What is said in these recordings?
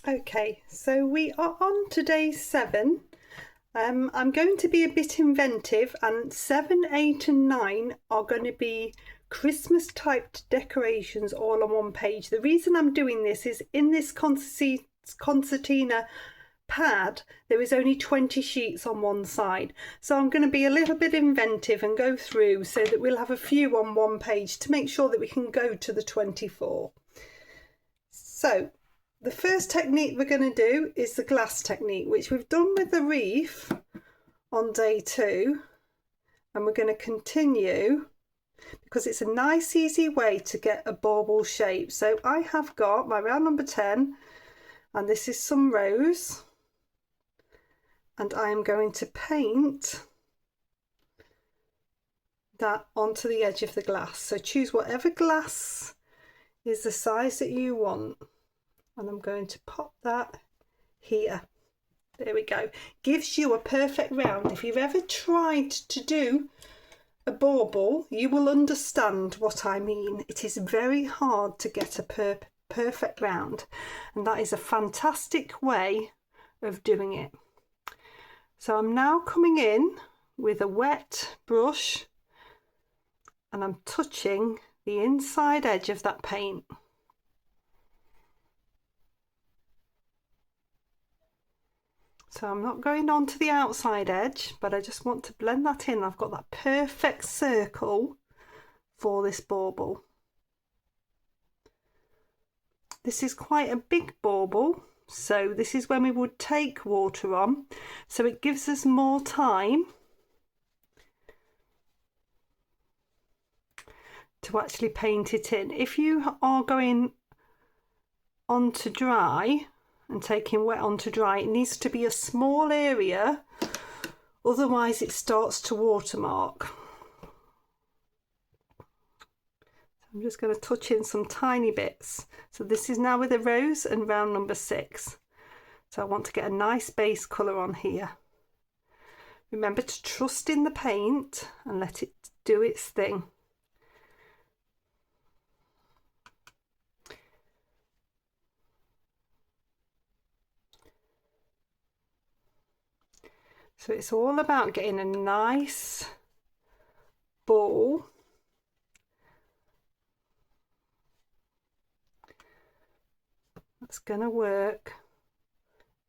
Okay, so we are on to day 7. I'm going to be a bit inventive, and 7, 8 and 9 are going to be Christmas typed decorations all on one page. The reason I'm doing this is in this concertina pad there is only 20 sheets on one side, so I'm going to be a little bit inventive and go through so that we'll have a few on one page to make sure that we can go to the 24. So the first technique we're going to do is the glass technique, which we've done with the wreath on day 2, and we're going to continue because it's a nice easy way to get a bauble shape. So I have got my round number 10, and this is some rose, and I am going to paint that onto the edge of the glass. So choose whatever glass is the size that you want, and I'm going to pop that here. There we go. Gives you a perfect round. If you've ever tried to do a bauble, you will understand what I mean. It is very hard to get a perfect round, and that is a fantastic way of doing it. So I'm now coming in with a wet brush, and I'm touching the inside edge of that paint. So I'm not going on to the outside edge, but I just want to blend that in. I've got that perfect circle for this bauble. This is quite a big bauble, so this is when we would take water on, so it gives us more time to actually paint it in. If you are going on to dry and taking wet onto dry, it needs to be a small area, otherwise it starts to watermark. I'm just going to touch in some tiny bits. So this is now with a rose and round number 6. So I want to get a nice base colour on here. Remember to trust in the paint and let it do its thing. So it's all about getting a nice ball that's going to work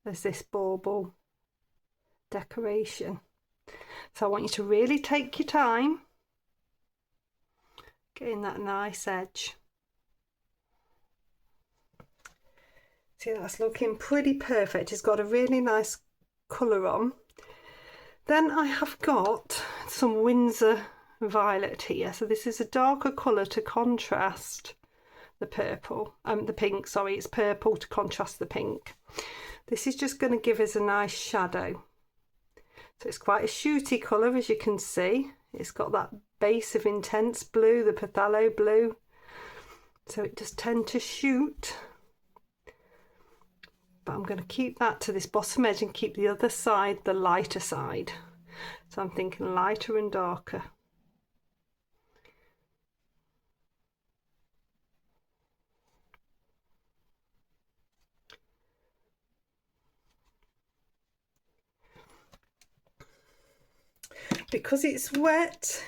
as this bauble decoration. So I want you to really take your time getting that nice edge. See, that's looking pretty perfect. It's got a really nice colour on. Then I have got some Windsor violet here. So this is a darker colour to contrast the purple, the pink, sorry, it's purple to contrast the pink. This is just going to give us a nice shadow. So it's quite a shooty colour, as you can see. It's got that base of intense blue, the phthalo blue. So it does tend to shoot. But I'm going to keep that to this bottom edge and keep the other side the lighter side. So I'm thinking lighter and darker. Because it's wet,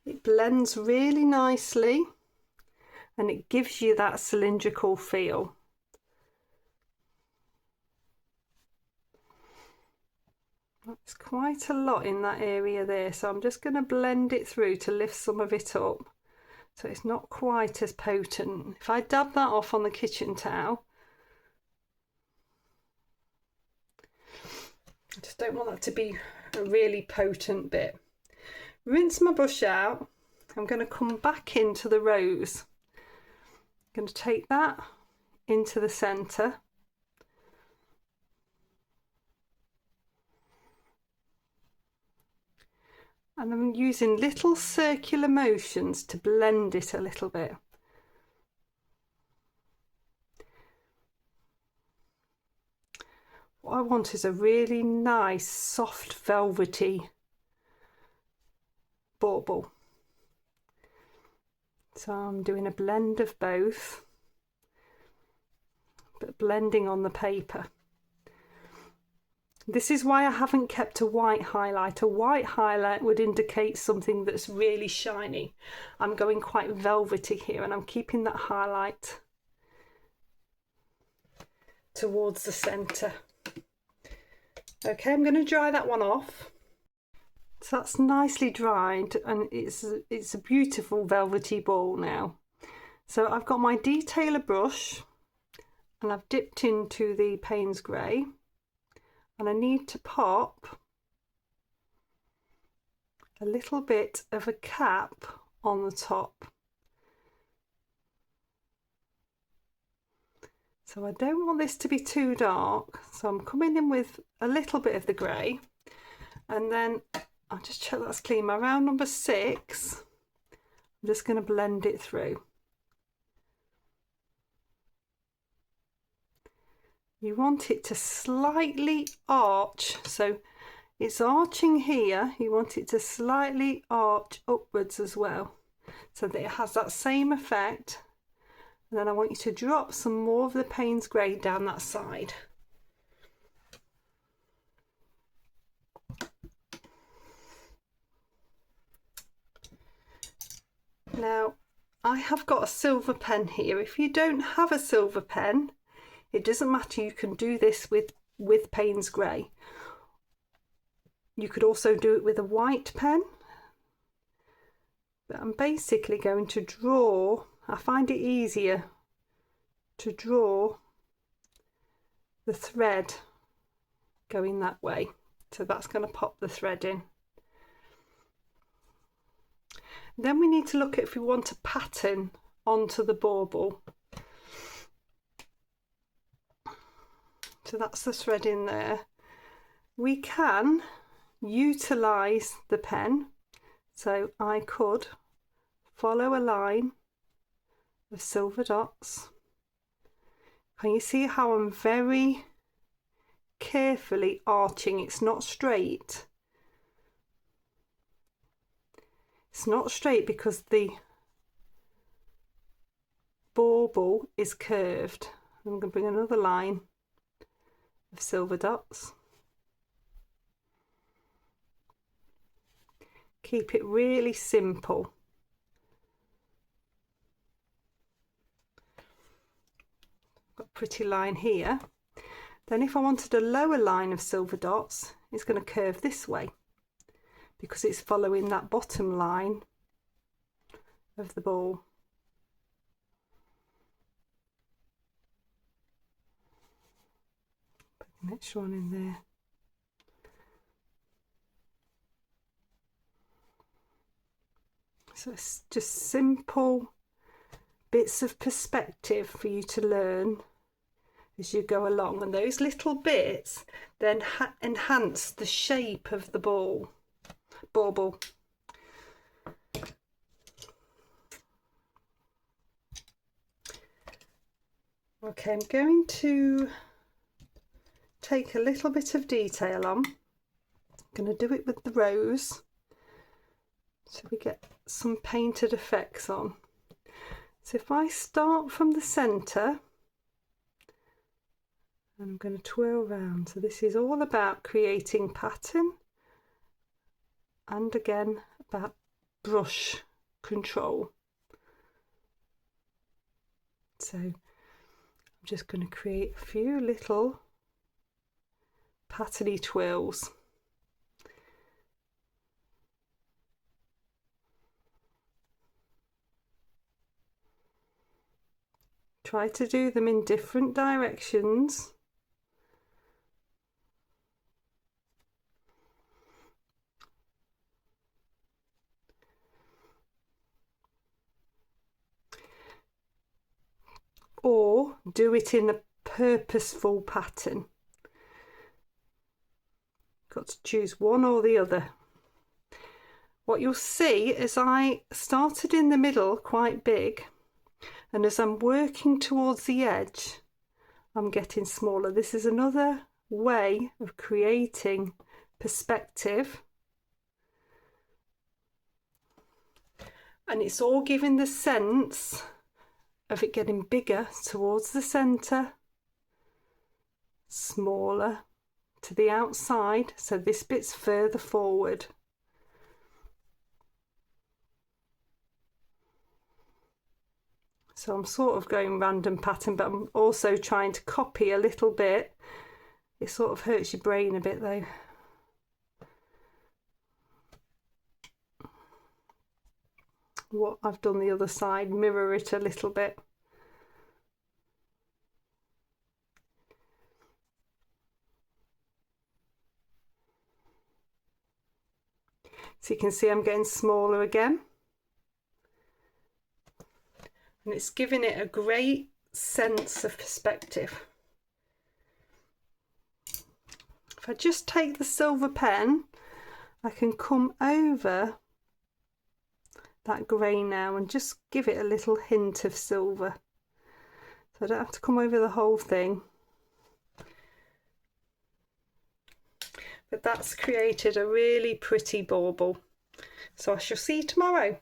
it blends really nicely and it gives you that cylindrical feel. That's quite a lot in that area there, so I'm just going to blend it through to lift some of it up so it's not quite as potent. If I dab that off on the kitchen towel, I just don't want that to be a really potent bit. Rinse my brush out. I'm going to come back into the rose. I'm going to take that into the centre. And I'm using little circular motions to blend it a little bit. What I want is a really nice, soft, velvety bauble. So I'm doing a blend of both. but blending on the paper. This is why I haven't kept a white highlight. A white highlight would indicate something that's really shiny. I'm going quite velvety here, and I'm keeping that highlight towards the centre. Okay, I'm going to dry that one off. So that's nicely dried, and it's a beautiful velvety ball now. So I've got my detailer brush, and I've dipped into the Payne's Grey, and I need to pop a little bit of a cap on the top. So I don't want this to be too dark, so I'm coming in with a little bit of the grey, and then I'll just check that's clean. My round number 6, I'm just going to blend it through. You want it to slightly arch, so it's arching here, you want it to slightly arch upwards as well, so that it has that same effect. And then I want you to drop some more of the Payne's Grey down that side. Now, I have got a silver pen here. If you don't have a silver pen, it doesn't matter, you can do this with Payne's Grey. You could also do it with a white pen. But I'm basically going to draw, I find it easier to draw the thread going that way. So that's going to pop the thread in. Then we need to look at if we want a pattern onto the bauble. So that's the thread in there. We can utilise the pen, so I could follow a line of silver dots. Can you see how I'm very carefully arching? It's not straight. It's not straight because the bauble is curved. I'm going to bring another line of silver dots. Keep it really simple. Got a pretty line here. Then if I wanted a lower line of silver dots, it's going to curve this way, because it's following that bottom line of the ball. Put the next one in there. So it's just simple bits of perspective for you to learn as you go along, and those little bits then enhance the shape of the bauble. Okay, I'm going to take a little bit of detail on. I'm going to do it with the rose, so we get some painted effects on. So if I start from the centre, and I'm going to twirl round. So this is all about creating pattern, and again about brush control. So I'm just going to create a few little patterny twirls. Try to do them in different directions. Or do it in a purposeful pattern. Got to choose one or the other. What you'll see is I started in the middle quite big, and as I'm working towards the edge, I'm getting smaller. This is another way of creating perspective, and it's all giving the sense of it getting bigger towards the centre smaller to the outside, so this bit's further forward. So I'm sort of going random pattern, but I'm also trying to copy a little bit. It sort of hurts your brain a bit though. What I've done the other side, mirror it a little bit. So you can see I'm getting smaller again. And it's giving it a great sense of perspective. If I just take the silver pen, I can come over that grey now and just give it a little hint of silver. So I don't have to come over the whole thing. But that's created a really pretty bauble. So I shall see you tomorrow.